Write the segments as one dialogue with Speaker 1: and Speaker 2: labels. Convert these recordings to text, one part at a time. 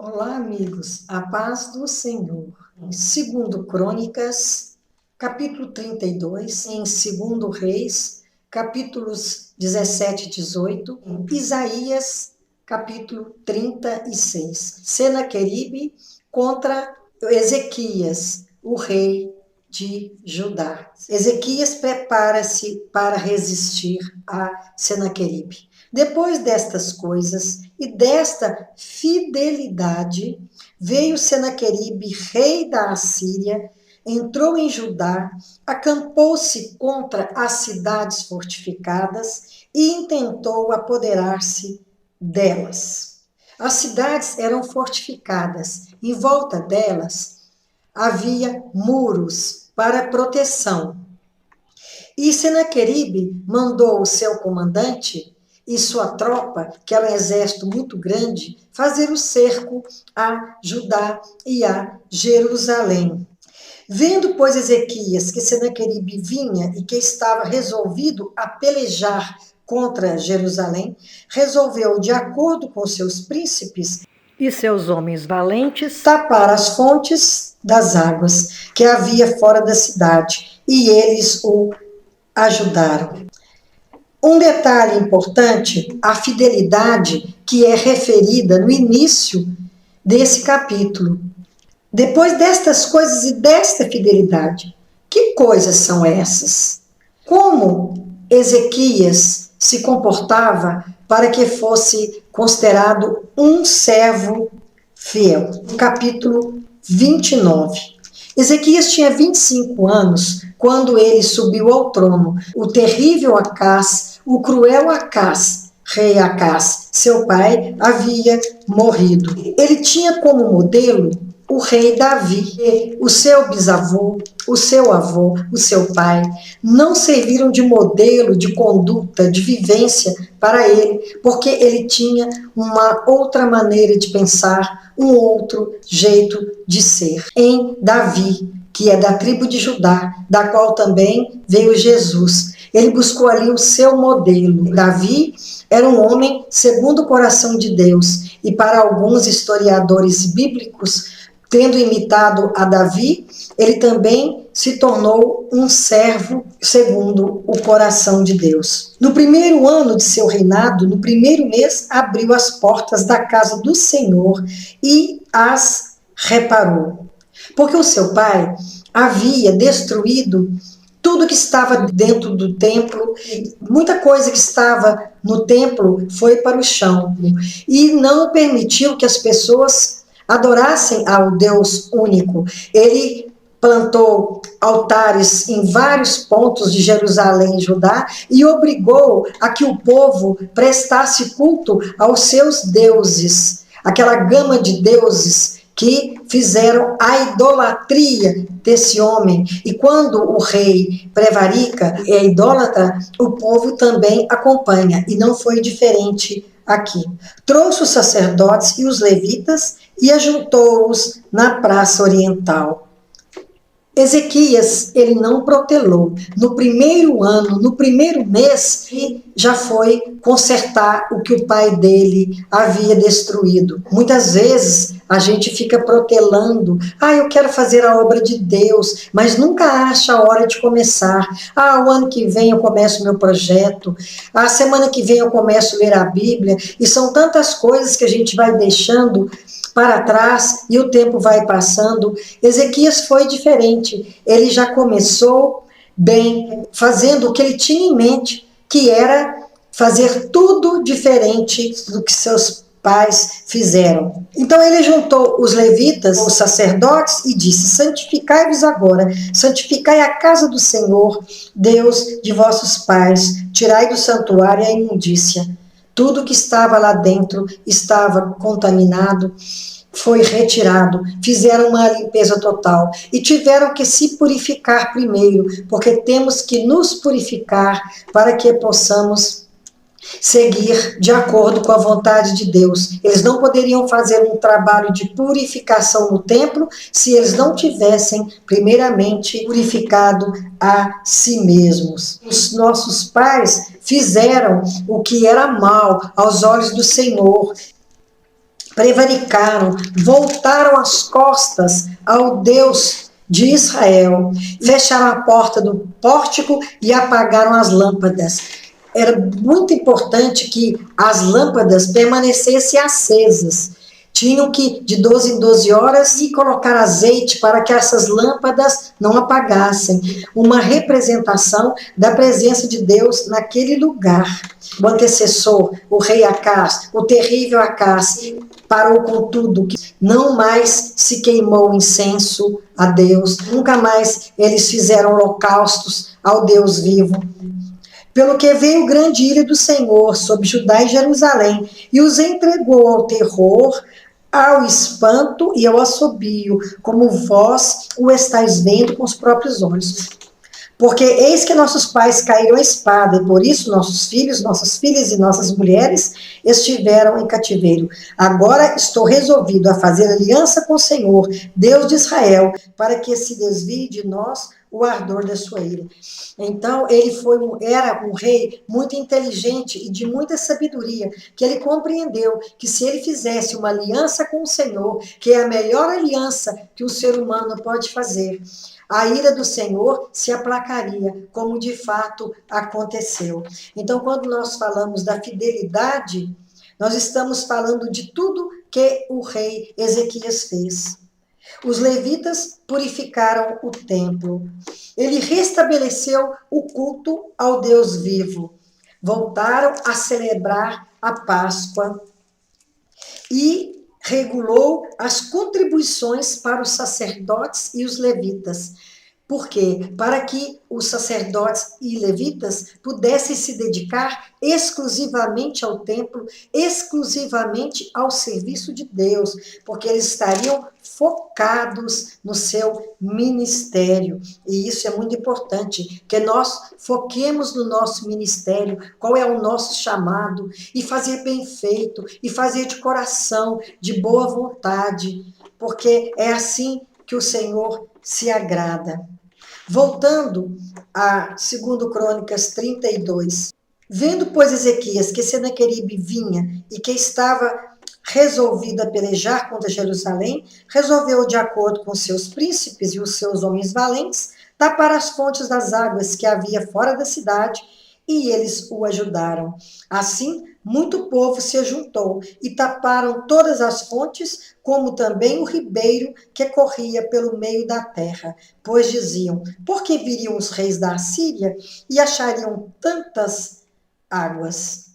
Speaker 1: Olá, amigos, a paz do Senhor. Em 2 Crônicas, capítulo 32, em 2 Reis, capítulos 17 e 18, em Isaías, capítulo 36. Senaqueribe contra Ezequias, o rei de Judá. Ezequias prepara-se para resistir a Senaqueribe. Depois destas coisas e desta fidelidade, veio Senaqueribe, rei da Assíria, entrou em Judá, acampou-se contra as cidades fortificadas e intentou apoderar-se delas. As cidades eram fortificadas, em volta delas havia muros para proteção. E Senaqueribe mandou o seu comandante e sua tropa, que era um exército muito grande, fazer o cerco a Judá e a Jerusalém. Vendo, pois, Ezequias que Senaqueribe vinha e que estava resolvido a pelejar contra Jerusalém, resolveu, de acordo com seus príncipes e seus homens valentes, tapar as fontes das águas que havia fora da cidade, e eles o ajudaram. Um detalhe importante, a fidelidade que é referida no início desse capítulo. Depois destas coisas e desta fidelidade, que coisas são essas? Como Ezequias se comportava para que fosse considerado um servo fiel? No capítulo 29. Ezequias tinha 25 anos quando ele subiu ao trono. O terrível Acás, o cruel Acás, rei Acás, seu pai, havia morrido. Ele tinha como modelo o rei Davi. O seu bisavô, o seu avô, o seu pai não serviram de modelo de conduta, de vivência para ele, porque ele tinha uma outra maneira de pensar, um outro jeito de ser. Em Davi, que é da tribo de Judá, da qual também veio Jesus, ele buscou ali o seu modelo. Davi era um homem segundo o coração de Deus, e para alguns historiadores bíblicos, tendo imitado a Davi, ele também se tornou um servo segundo o coração de Deus. No primeiro ano de seu reinado, no primeiro mês, abriu as portas da casa do Senhor e as reparou. Porque o seu pai havia destruído tudo que estava dentro do templo, muita coisa que estava no templo foi para o chão, e não permitiu que as pessoas adorassem ao Deus único. Ele plantou altares em vários pontos de Jerusalém e Judá e obrigou a que o povo prestasse culto aos seus deuses, aquela gama de deuses que fizeram a idolatria desse homem. E quando o rei prevarica e é idólatra, o povo também acompanha, e não foi diferente aqui. Trouxe os sacerdotes e os levitas e ajuntou-os na praça oriental. Ezequias, ele não protelou. No primeiro ano, no primeiro mês, ele já foi consertar o que o pai dele havia destruído. Muitas vezes a gente fica protelando. Eu quero fazer a obra de Deus, mas nunca acha a hora de começar. O ano que vem eu começo meu projeto. A semana que vem eu começo a ler a Bíblia. E são tantas coisas que a gente vai deixando para trás e o tempo vai passando. Ezequias foi diferente. Ele já começou bem, fazendo o que ele tinha em mente, que era fazer tudo diferente do que seus pais fizeram. Então ele juntou os levitas, os sacerdotes, e disse: santificai-vos agora, santificai a casa do Senhor, Deus de vossos pais, tirai do santuário a imundícia. Tudo que estava lá dentro estava contaminado, foi retirado, fizeram uma limpeza total e tiveram que se purificar primeiro, porque temos que nos purificar para que possamos seguir de acordo com a vontade de Deus. Eles não poderiam fazer um trabalho de purificação no templo se eles não tivessem primeiramente purificado a si mesmos. Os nossos pais fizeram o que era mal aos olhos do Senhor. prevaricaram, voltaram as costas ao Deus de Israel, fecharam a porta do pórtico e apagaram as lâmpadas. Era muito importante que as lâmpadas permanecessem acesas. Tinham que, de 12 em 12 horas, e colocar azeite para que essas lâmpadas não apagassem. Uma representação da presença de Deus naquele lugar. O antecessor, o rei Acás, o terrível Acás, parou com tudo, não mais se queimou incenso a Deus, nunca mais eles fizeram holocaustos ao Deus vivo. Pelo que veio grande ira do Senhor sobre Judá e Jerusalém, e os entregou ao terror, ao espanto e ao assobio, como vós o estáis vendo com os próprios olhos. Porque eis que nossos pais caíram à espada, e por isso nossos filhos, nossas filhas e nossas mulheres estiveram em cativeiro. Agora estou resolvido a fazer aliança com o Senhor, Deus de Israel, para que se desvie de nós o ardor da sua ira. Então, ele era um rei muito inteligente e de muita sabedoria, que ele compreendeu que se ele fizesse uma aliança com o Senhor, que é a melhor aliança que o ser humano pode fazer, a ira do Senhor se aplacaria, como de fato aconteceu. Então, quando nós falamos da fidelidade, nós estamos falando de tudo que o rei Ezequias fez. Os levitas purificaram o templo. Ele restabeleceu o culto ao Deus vivo. Voltaram a celebrar a Páscoa e regulou as contribuições para os sacerdotes e os levitas. Por quê? Para que os sacerdotes e levitas pudessem se dedicar exclusivamente ao templo, exclusivamente ao serviço de Deus, porque eles estariam focados no seu ministério. E isso é muito importante, que nós foquemos no nosso ministério, qual é o nosso chamado, e fazer bem feito, e fazer de coração, de boa vontade, porque é assim que o Senhor se agrada. Voltando a 2 Crônicas 32, vendo, pois, Ezequias que Senaqueribe vinha e que estava resolvido a pelejar contra Jerusalém, resolveu, de acordo com seus príncipes e os seus homens valentes, tapar as fontes das águas que havia fora da cidade, e eles o ajudaram. Assim, muito povo se juntou e taparam todas as fontes, como também o ribeiro que corria pelo meio da terra, pois diziam: por que viriam os reis da Assíria e achariam tantas águas?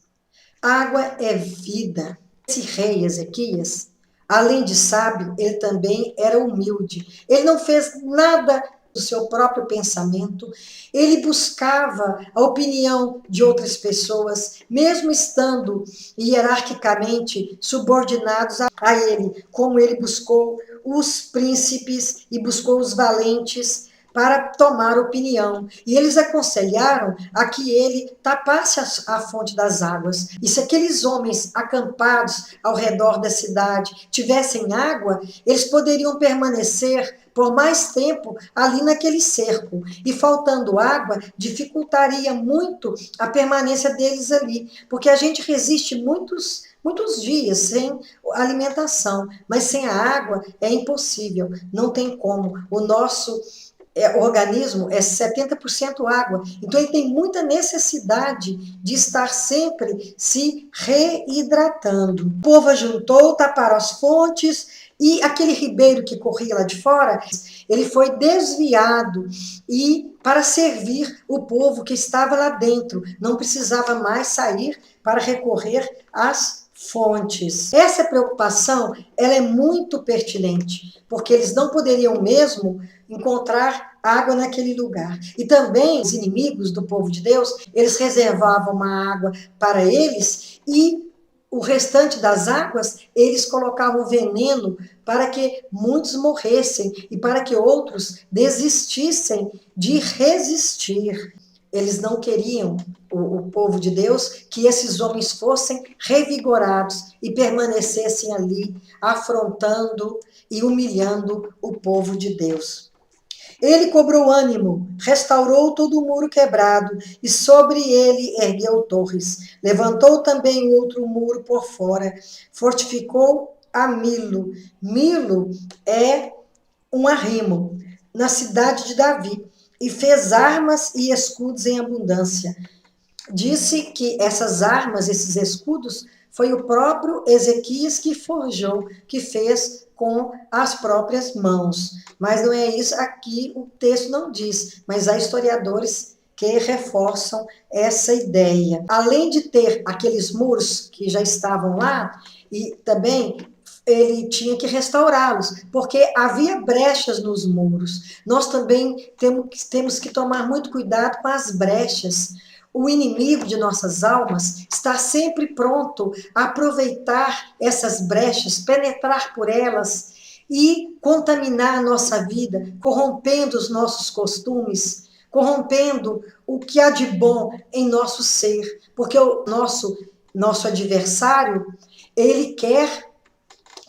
Speaker 1: Água é vida. Esse rei Ezequias, além de sábio, ele também era humilde. Ele não fez nada do seu próprio pensamento, ele buscava a opinião de outras pessoas, mesmo estando hierarquicamente subordinados a ele, como ele buscou os príncipes e buscou os valentes para tomar opinião. E eles aconselharam a que ele tapasse a fonte das águas. E se aqueles homens acampados ao redor da cidade tivessem água, eles poderiam permanecer por mais tempo ali naquele cerco. E faltando água, dificultaria muito a permanência deles ali, porque a gente resiste muitos dias sem alimentação, mas sem a água é impossível, não tem como. O nosso o organismo é 70% água, então ele tem muita necessidade de estar sempre se reidratando. O povo ajuntou, taparam as fontes, e aquele ribeiro que corria lá de fora, ele foi desviado e para servir o povo que estava lá dentro, não precisava mais sair para recorrer às fontes. Essa preocupação, ela é muito pertinente, porque eles não poderiam mesmo encontrar água naquele lugar. E também os inimigos do povo de Deus, eles reservavam uma água para eles e o restante das águas, eles colocavam veneno para que muitos morressem e para que outros desistissem de resistir. Eles não queriam, o povo de Deus, que esses homens fossem revigorados e permanecessem ali, afrontando e humilhando o povo de Deus. Ele cobrou ânimo, restaurou todo o muro quebrado, e sobre ele ergueu torres. Levantou também outro muro por fora, fortificou a Milo. Milo é um arrimo na cidade de Davi, e fez armas e escudos em abundância. Disse que essas armas, esses escudos, foi o próprio Ezequias que forjou, que fez com as próprias mãos. Mas não é isso aqui, o texto não diz, mas há historiadores que reforçam essa ideia. Além de ter aqueles muros que já estavam lá, e também ele tinha que restaurá-los, porque havia brechas nos muros. Nós também temos que tomar muito cuidado com as brechas. O inimigo de nossas almas está sempre pronto a aproveitar essas brechas, penetrar por elas e contaminar a nossa vida, corrompendo os nossos costumes, corrompendo o que há de bom em nosso ser, porque o nosso adversário, ele quer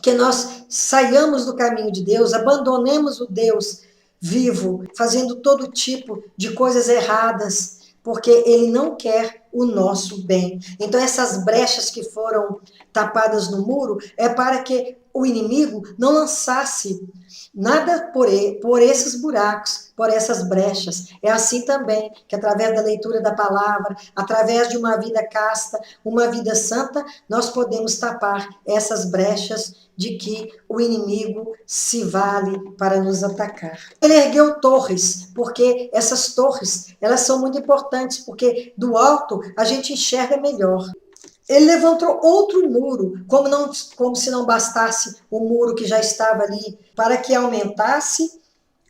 Speaker 1: que nós saiamos do caminho de Deus, abandonemos o Deus vivo, fazendo todo tipo de coisas erradas, porque ele não quer o nosso bem. Então, essas brechas que foram tapadas no muro é para que o inimigo não lançasse nada por esses buracos, por essas brechas. É assim também que, através da leitura da palavra, através de uma vida casta, uma vida santa, nós podemos tapar essas brechas de que o inimigo se vale para nos atacar. Ele ergueu torres, porque essas torres, elas são muito importantes, porque do alto a gente enxerga melhor. Ele levantou outro muro, como se não bastasse o muro que já estava ali, para que aumentasse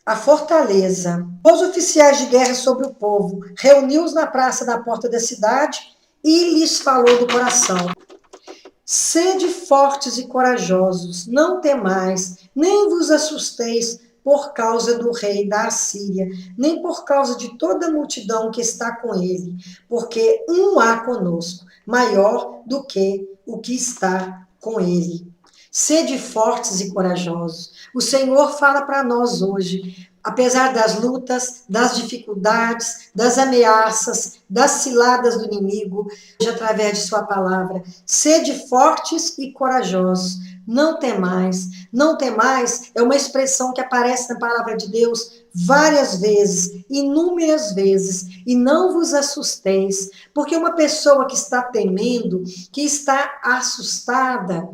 Speaker 1: a fortaleza. Os oficiais de guerra sobre o povo, reuniu-os na praça da porta da cidade e lhes falou do coração. Sede fortes e corajosos, não temais, nem vos assusteis por causa do rei da Assíria, nem por causa de toda a multidão que está com ele, porque um há conosco, maior do que o que está com ele. Sede fortes e corajosos. O Senhor fala para nós hoje, apesar das lutas, das dificuldades, das ameaças, das ciladas do inimigo, através de sua palavra, sede fortes e corajosos, não temais. Não temais é uma expressão que aparece na palavra de Deus várias vezes, inúmeras vezes, e não vos assusteis, porque uma pessoa que está temendo, que está assustada,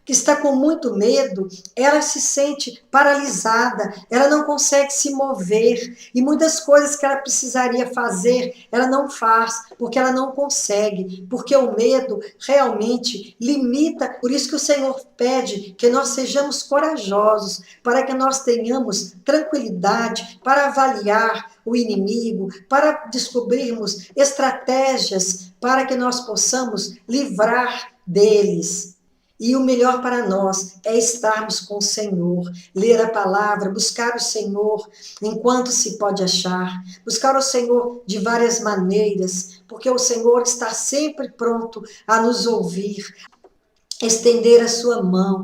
Speaker 1: que está com muito medo, ela se sente paralisada, ela não consegue se mover, e muitas coisas que ela precisaria fazer, ela não faz, porque ela não consegue, porque o medo realmente limita. Por isso que o Senhor pede que nós sejamos corajosos, para que nós tenhamos tranquilidade para avaliar o inimigo, para descobrirmos estratégias para que nós possamos livrar deles. E o melhor para nós é estarmos com o Senhor, ler a palavra, buscar o Senhor enquanto se pode achar, buscar o Senhor de várias maneiras, porque o Senhor está sempre pronto a nos ouvir, estender a sua mão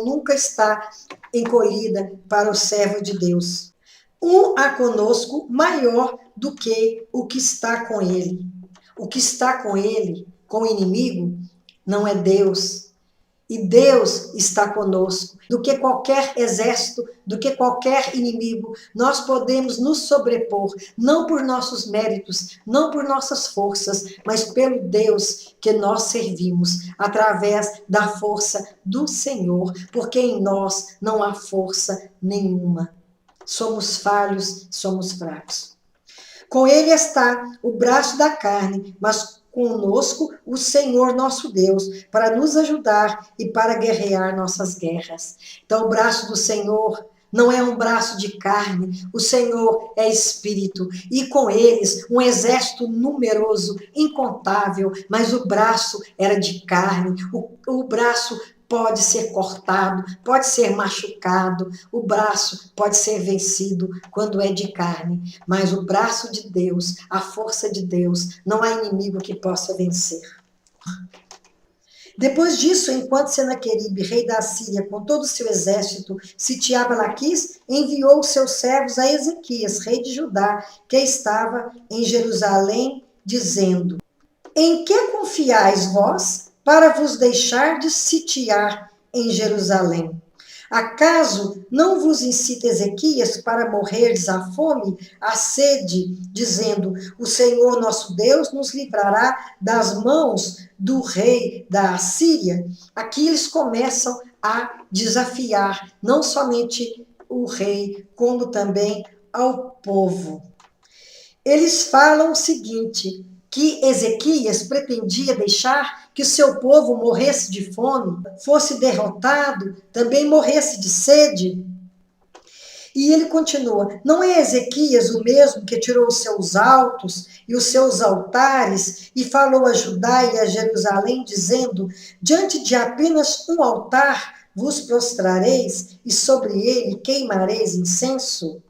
Speaker 1: nunca está encolhida para o servo de Deus. Um há conosco maior do que o que está com ele. O que está com ele, com o inimigo, não é Deus. E Deus está conosco. Do que qualquer exército, do que qualquer inimigo, nós podemos nos sobrepor, não por nossos méritos, não por nossas forças, mas pelo Deus que nós servimos, através da força do Senhor, porque em nós não há força nenhuma. Somos falhos, somos fracos. Com ele está o braço da carne, mas conosco o Senhor nosso Deus, para nos ajudar e para guerrear nossas guerras. Então, o braço do Senhor não é um braço de carne, o Senhor é espírito, e com eles um exército numeroso, incontável, mas o braço era de carne, o braço pode ser cortado, pode ser machucado, o braço pode ser vencido quando é de carne, mas o braço de Deus, a força de Deus, não há inimigo que possa vencer. Depois disso, enquanto Senaqueribe, rei da Assíria, com todo o seu exército, sitiava Laquis, enviou os seus servos a Ezequias, rei de Judá, que estava em Jerusalém, dizendo: em que confiais vós para vos deixar de sitiar em Jerusalém. Acaso não vos incita Ezequias para morrerdes à fome, à sede, dizendo: o Senhor nosso Deus nos livrará das mãos do rei da Assíria? Aqui eles começam a desafiar não somente o rei, como também ao povo. Eles falam o seguinte, que Ezequias pretendia deixar que o seu povo morresse de fome, fosse derrotado, também morresse de sede. E ele continua, não é Ezequias o mesmo que tirou os seus altos e os seus altares e falou a Judá e a Jerusalém, dizendo, diante de apenas um altar vos prostrareis e sobre ele queimareis incenso?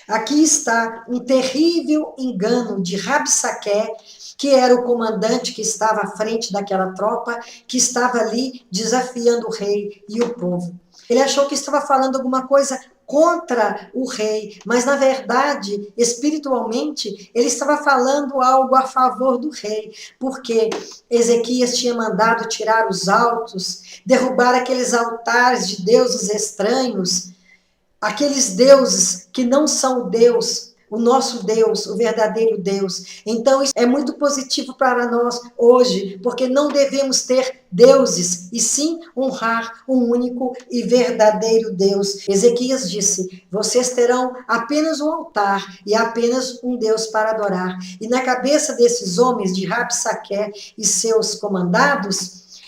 Speaker 1: Aqui está um terrível engano de Rabsaqué, que era o comandante que estava à frente daquela tropa, que estava ali desafiando o rei e o povo. Ele achou que estava falando alguma coisa contra o rei, mas na verdade, espiritualmente, ele estava falando algo a favor do rei, porque Ezequias tinha mandado tirar os altos, derrubar aqueles altares de deuses estranhos, aqueles deuses que não são Deus, o nosso Deus, o verdadeiro Deus. Então, isso é muito positivo para nós hoje, porque não devemos ter deuses, e sim honrar um único e verdadeiro Deus. Ezequias disse, vocês terão apenas um altar e apenas um Deus para adorar. E na cabeça desses homens de Rabsaqué e seus comandados,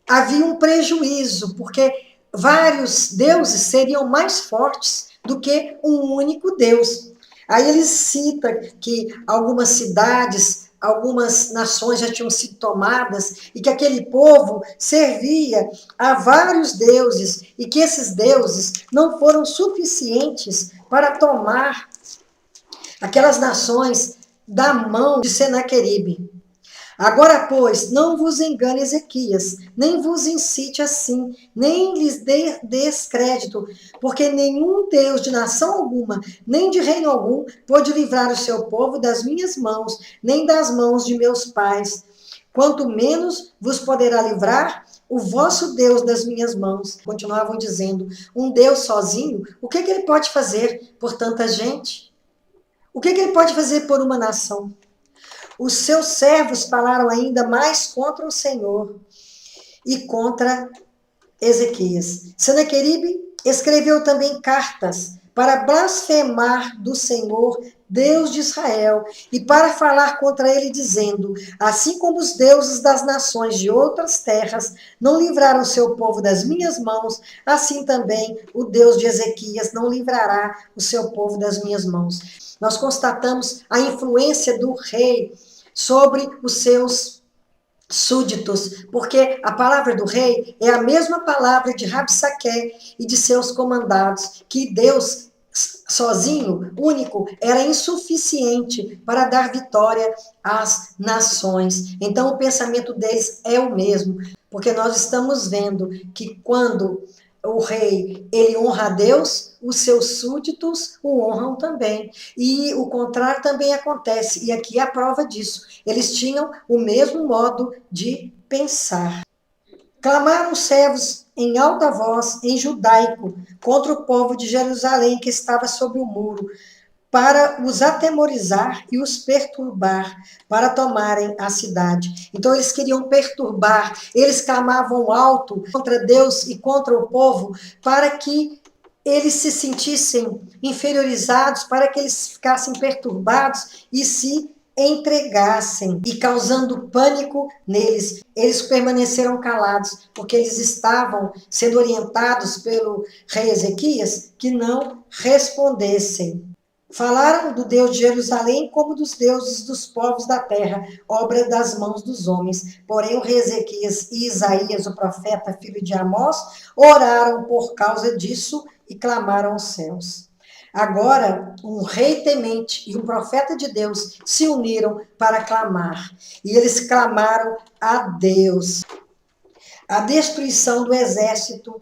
Speaker 1: havia um prejuízo, porque vários deuses seriam mais fortes do que um único Deus. Aí ele cita que algumas cidades, algumas nações já tinham sido tomadas e que aquele povo servia a vários deuses e que esses deuses não foram suficientes para tomar aquelas nações da mão de Senaqueribe. Agora, pois, não vos engane Ezequias, nem vos incite assim, nem lhes dê descrédito, porque nenhum Deus de nação alguma, nem de reino algum, pôde livrar o seu povo das minhas mãos, nem das mãos de meus pais. Quanto menos vos poderá livrar o vosso Deus das minhas mãos. Continuavam dizendo, um Deus sozinho, o que ele pode fazer por tanta gente? O que ele pode fazer por uma nação? Os seus servos falaram ainda mais contra o Senhor e contra Ezequias. Senaqueribe escreveu também cartas para blasfemar do Senhor, Deus de Israel, e para falar contra ele, dizendo, assim como os deuses das nações de outras terras não livraram seu povo das minhas mãos, assim também o Deus de Ezequias não livrará o seu povo das minhas mãos. Nós constatamos a influência do rei sobre os seus súditos, porque a palavra do rei é a mesma palavra de Rabsaqué e de seus comandados, que Deus sozinho, único, era insuficiente para dar vitória às nações. Então o pensamento deles é o mesmo, porque nós estamos vendo que quando o rei, ele honra a Deus, os seus súditos o honram também. E o contrário também acontece. E aqui é a prova disso. Eles tinham o mesmo modo de pensar. Clamaram os servos em alta voz, em judaico, contra o povo de Jerusalém que estava sobre o muro, para os atemorizar e os perturbar, para tomarem a cidade. Então eles queriam perturbar, eles clamavam alto contra Deus e contra o povo, para que eles se sentissem inferiorizados, para que eles ficassem perturbados e se entregassem, e causando pânico neles. Eles permaneceram calados, porque eles estavam sendo orientados pelo rei Ezequias que não respondessem. Falaram do Deus de Jerusalém como dos deuses dos povos da terra, obra das mãos dos homens. Porém, o rei Ezequias e Isaías, o profeta, filho de Amós, oraram por causa disso e clamaram aos céus. Agora, um rei temente e um profeta de Deus se uniram para clamar. E eles clamaram a Deus a destruição do exército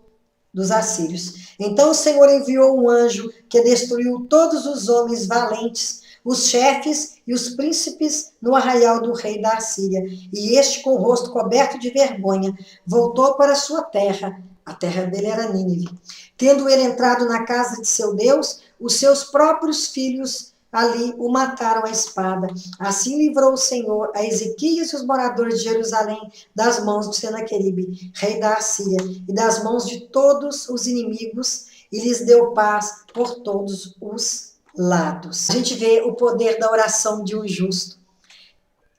Speaker 1: dos assírios. Então o Senhor enviou um anjo que destruiu todos os homens valentes, os chefes e os príncipes no arraial do rei da Assíria. E este, com o rosto coberto de vergonha, voltou para sua terra, A terra dele era Nínive. Tendo ele entrado na casa de seu Deus, os seus próprios filhos ali o mataram à espada. Assim livrou o Senhor a Ezequias e os moradores de Jerusalém das mãos de Senaqueribe, rei da Assíria, e das mãos de todos os inimigos, e lhes deu paz por todos os lados. A gente vê o poder da oração de um justo.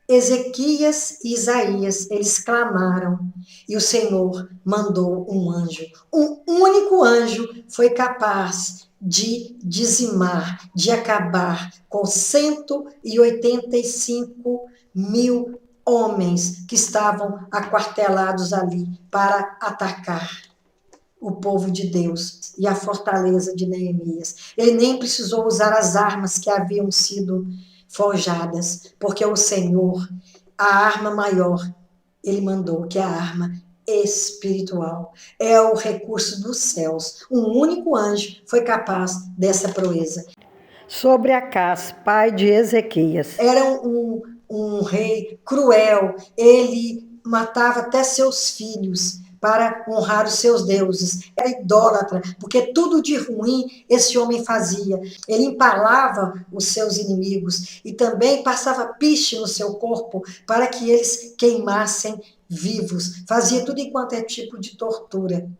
Speaker 1: Ezequias e Isaías, eles clamaram e o Senhor mandou um anjo. Um único anjo foi capaz de dizimar, de acabar com 185 mil homens que estavam aquartelados ali para atacar o povo de Deus e a fortaleza de Neemias. Ele nem precisou usar as armas que haviam sido forjadas, porque o Senhor, a arma maior, ele mandou, que é a arma espiritual. É o recurso dos céus. Um único anjo foi capaz dessa proeza. Sobre Acás, pai de Ezequias. Era um rei cruel. Ele matava até seus filhos para honrar os seus deuses. Era idólatra, porque tudo de ruim esse homem fazia. Ele empalava os seus inimigos e também passava piche no seu corpo para que eles queimassem vivos. Fazia tudo enquanto é tipo de tortura.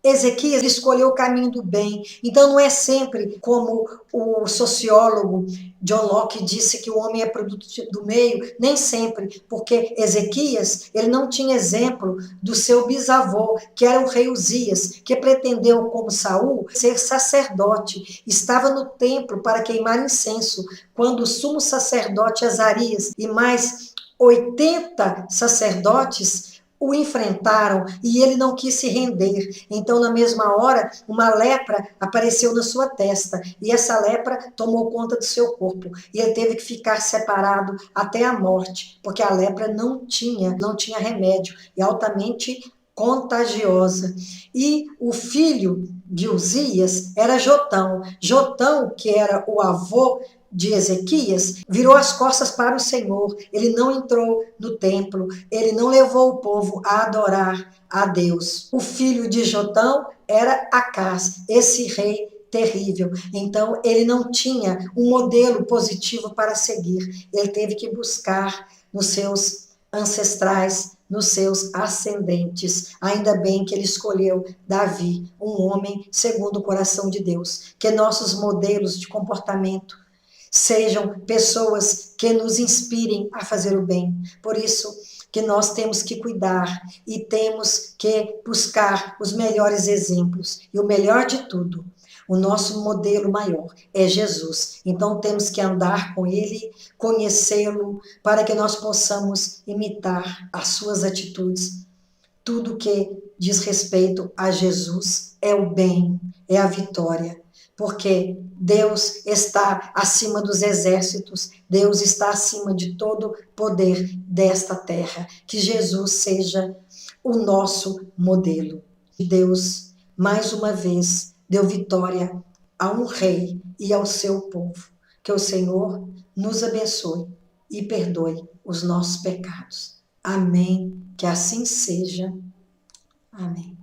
Speaker 1: Ezequias escolheu o caminho do bem. Então não é sempre como o sociólogo John Locke disse que o homem é produto do meio, nem sempre, porque Ezequias, ele não tinha exemplo do seu bisavô, que era o rei Uzias, que pretendeu, como Saul, ser sacerdote. Estava no templo para queimar incenso, quando o sumo sacerdote Azarias e mais 80 sacerdotes o enfrentaram e ele não quis se render. Então, na mesma hora, uma lepra apareceu na sua testa e essa lepra tomou conta do seu corpo e ele teve que ficar separado até a morte, porque a lepra não tinha remédio e altamente contagiosa. E o filho de Uzias era Jotão. Jotão, que era o avô de Ezequias, virou as costas para o Senhor. Ele não entrou no templo, ele não levou o povo a adorar a Deus. O filho de Jotão era Acás, esse rei terrível. Então, ele não tinha um modelo positivo para seguir. Ele teve que buscar nos seus ancestrais, nos seus ascendentes. Ainda bem que ele escolheu Davi, um homem segundo o coração de Deus. Que nossos modelos de comportamento sejam pessoas que nos inspirem a fazer o bem. Por isso que nós temos que cuidar e temos que buscar os melhores exemplos. E o melhor de tudo, o nosso modelo maior é Jesus. Então temos que andar com ele, conhecê-lo, para que nós possamos imitar as suas atitudes. Tudo que diz respeito a Jesus é o bem, é a vitória. Porque Deus está acima dos exércitos, Deus está acima de todo poder desta terra. Que Jesus seja o nosso modelo. Deus, mais uma vez, deu vitória a um rei e ao seu povo. Que o Senhor nos abençoe e perdoe os nossos pecados. Amém. Que assim seja. Amém.